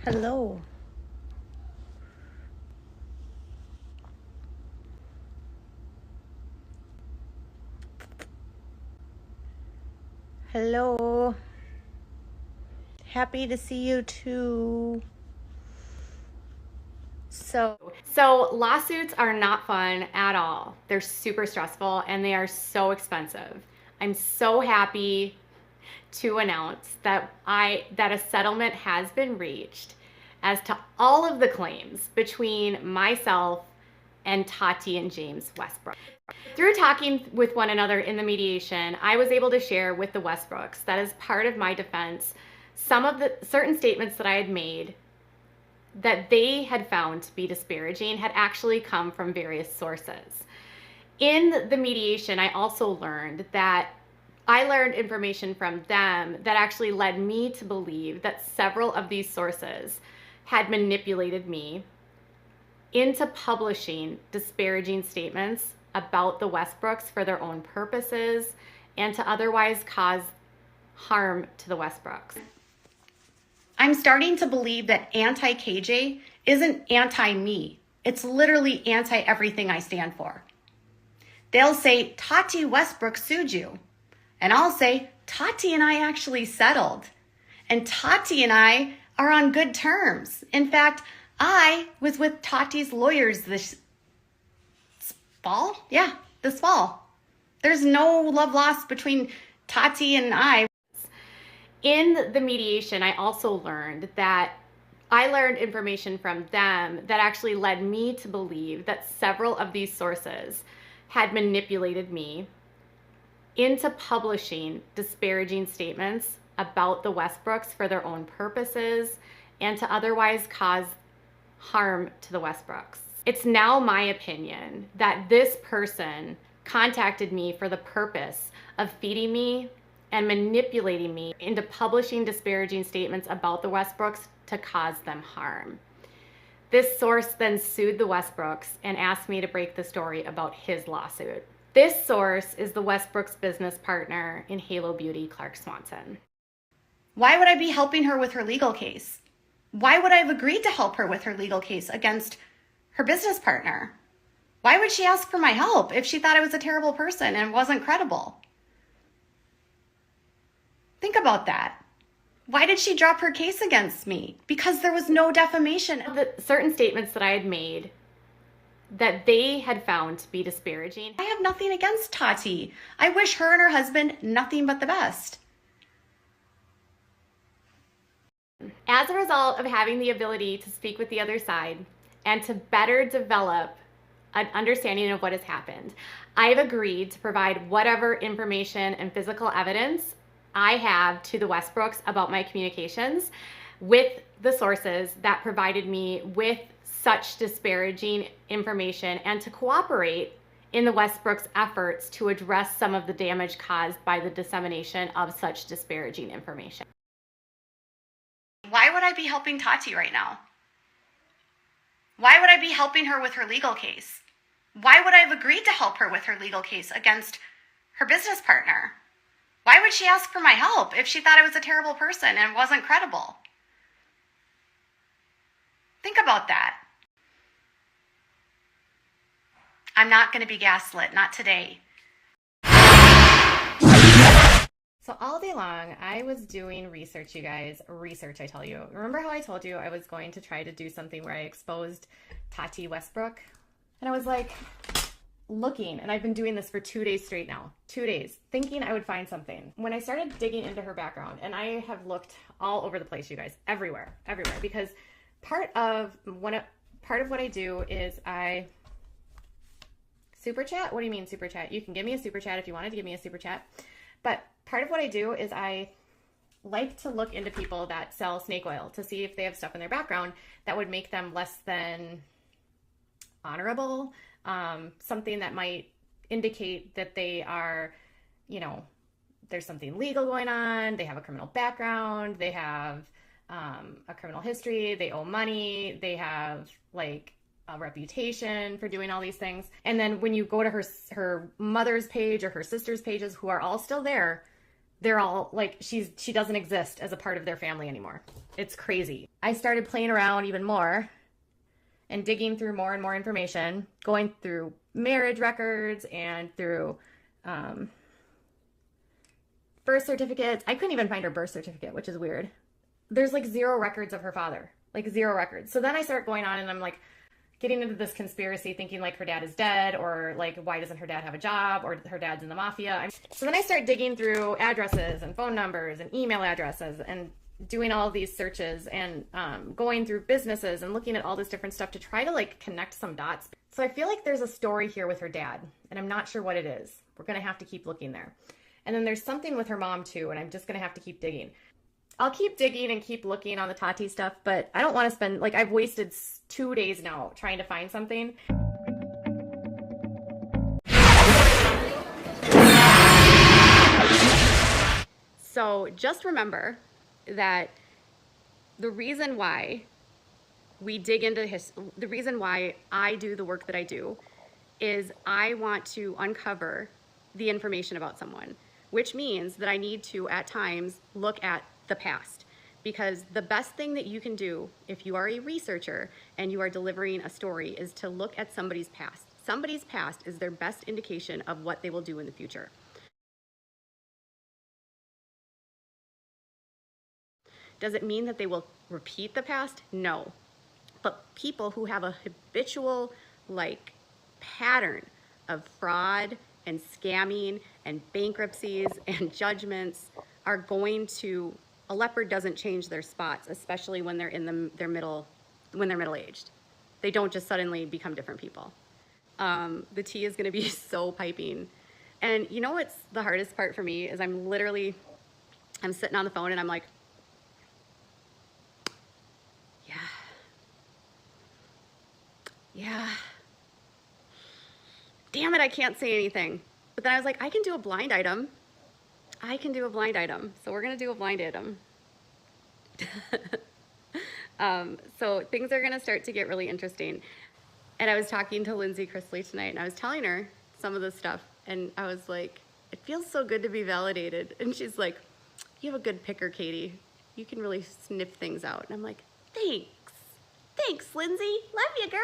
Hello. Hello. Happy to see you too. So lawsuits are not fun at all. They're super stressful and they are so expensive. I'm so happy to announce that a settlement has been reached as to all of the claims between myself and Tati and James Westbrook. Through talking with one another in the mediation, I was able to share with the Westbrooks that as part of my defense, some of the certain statements that I had made that they had found to be disparaging had actually come from various sources. In the mediation, I also learned information from them that actually led me to believe that several of these sources had manipulated me into publishing disparaging statements about the Westbrooks for their own purposes and to otherwise cause harm to the Westbrooks. I'm starting to believe that anti-KJ isn't anti-me. It's literally anti-everything I stand for. They'll say, Tati Westbrook sued you. And I'll say, Tati and I actually settled. And Tati and I are on good terms. In fact, I was with Tati's lawyers this fall. Yeah, this fall. There's no love lost between Tati and I. In the mediation, I also learned information from them that actually led me to believe that several of these sources had manipulated me into publishing disparaging statements about the Westbrooks for their own purposes and to otherwise cause harm to the Westbrooks. It's now my opinion that this person contacted me for the purpose of feeding me and manipulating me into publishing disparaging statements about the Westbrooks to cause them harm. This source then sued the Westbrooks and asked me to break the story about his lawsuit. This source is the Westbrooks business partner in Halo Beauty, Clark Swanson. Why would I be helping her with her legal case? Why would I have agreed to help her with her legal case against her business partner? Why would she ask for my help if she thought I was a terrible person and wasn't credible? Think about that. Why did she drop her case against me? Because there was no defamation. The certain statements that I had made that they had found to be disparaging. I have nothing against Tati. I wish her and her husband nothing but the best. As a result of having the ability to speak with the other side and to better develop an understanding of what has happened, I have agreed to provide whatever information and physical evidence I have to the Westbrooks about my communications with the sources that provided me with such disparaging information and to cooperate in the Westbrooks' efforts to address some of the damage caused by the dissemination of such disparaging information. Why would I be helping Tati right now? Why would I be helping her with her legal case? Why would I have agreed to help her with her legal case against her business partner? Why would she ask for my help if she thought I was a terrible person and wasn't credible? Think about that. I'm not going to be gaslit, not today. So all day long, I was doing research, you guys. Research, I tell you. Remember how I told you I was going to try to do something where I exposed Tati Westbrook? And I was like, looking, and I've been doing this for 2 days straight now. 2 days, thinking I would find something. When I started digging into her background, and I have looked all over the place, you guys, everywhere, because part of what I do is I super chat. What do you mean super chat? You can give me a super chat if you wanted to give me a super chat. But part of what I do is I like to look into people that sell snake oil to see if they have stuff in their background that would make them less than honorable, something that might indicate that they are, there's something legal going on, they have a criminal background, they have a criminal history, they owe money, they have like a reputation for doing all these things. And then when you go to her mother's page or her sister's pages, who are all still there, they're all like, she doesn't exist as a part of their family anymore. It's crazy. I started playing around even more and digging through more and more information, going through marriage records and through birth certificates. I couldn't even find her birth certificate, which is weird. There's like 0 records of her father, like 0 records. So then I start going on and I'm like getting into this conspiracy, thinking like her dad is dead, or like why doesn't her dad have a job, or her dad's in the mafia. So then I start digging through addresses and phone numbers and email addresses and doing all these searches and going through businesses and looking at all this different stuff to try to like connect some dots. So I feel like there's a story here with her dad, and I'm not sure what it is. We're gonna have to keep looking there. And then there's something with her mom too, and I'm just gonna have to keep digging. I'll keep digging and keep looking on the Tati stuff, but I don't want to spend, like, I've wasted 2 days now trying to find something. So just remember that the reason why we dig into the reason why I do the work that I do is I want to uncover the information about someone, which means that I need to, at times, look at the past, because the best thing that you can do if you are a researcher and you are delivering a story is to look at somebody's past. Somebody's past is their best indication of what they will do in the future. Does it mean that they will repeat the past? No. But people who have a habitual like pattern of fraud and scamming and bankruptcies and judgments are going to, a leopard doesn't change their spots, especially when they're in their middle-aged. They don't just suddenly become different people. The tea is gonna be so piping. And you know what's the hardest part for me is I'm sitting on the phone and I'm like, yeah, damn it, I can't say anything. But then I was like, I can do a blind item. So we're gonna do a blind item. So things are gonna start to get really interesting. And I was talking to Lindsay Chrisley tonight, and I was telling her some of this stuff, and I was like, it feels so good to be validated. And she's like, you have a good picker, Katie. You can really sniff things out. And I'm like, thanks, Lindsay. Love you, girl.